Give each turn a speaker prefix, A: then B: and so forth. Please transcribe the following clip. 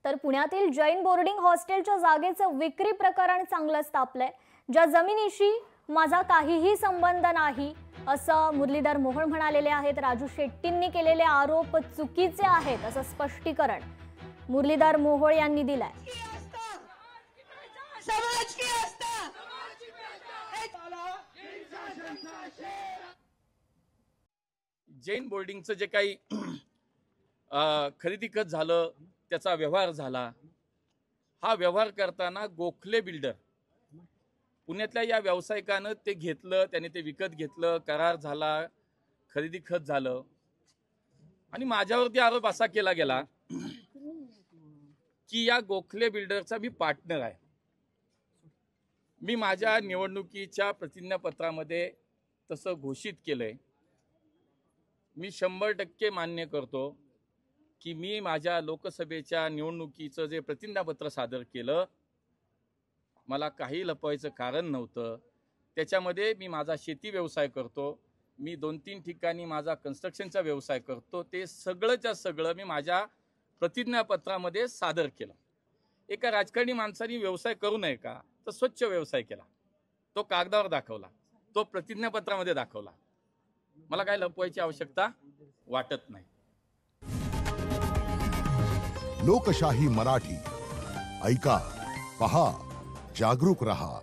A: तर पुण्यातील जैन बोर्डिंग हॉस्टेलच्या जागेचं विक्री प्रकरण चांगलंच तापलंय। ज्या जमिनीशी माझा काहीही संबंध नाही असं मुरलीधर मोहोळ म्हणालेले आहेत। राजू शेट्टींनी केलेले आरोप चुकीचे आहेत असं स्पष्टीकरण मुरलीधर मोहोळ यांनी दिलंय।
B: जैन बोर्डिंगचं जे काही खरेदी खत झालं, त्याचा व्यवहार झाला, हा व्यवहार करताना गोखले बिल्डर पुण्यातल्या या व्यावसायिकानं ते घेतलं, त्याने ते विकत घेतलं, करार झाला, खरेदी खत झालं आणि माझ्यावरती आरोप असा केला गेला की या गोखले बिल्डरचा मी पार्टनर आहे। मी माझ्या निवडणुकीच्या प्रतिज्ञापत्रामध्ये तसं घोषित केलंय। मी 100% मान्य करतो की मी माझ्या लोकसभेच्या निवडणुकीचं जे प्रतिज्ञापत्र सादर केलं, मला काही लपवायचं कारण नव्हतं। त्याच्यामध्ये मी माझा शेती व्यवसाय करतो, मी 2-3 ठिकाणी माझा कन्स्ट्रक्शनचा व्यवसाय करतो, ते सगळंच्या सगळं मी माझ्या प्रतिज्ञापत्रामध्ये सादर केलं। एका राजकारणी माणसाने व्यवसाय करू नये का, तर स्वच्छ व्यवसाय केला, तो कागदावर दाखवला, तो प्रतिज्ञापत्रामध्ये दाखवला। मला काय लपवायची आवश्यकता वाटत नाही।
C: लोकशाही मराठी ऐका, पहा, जागरूक रहा।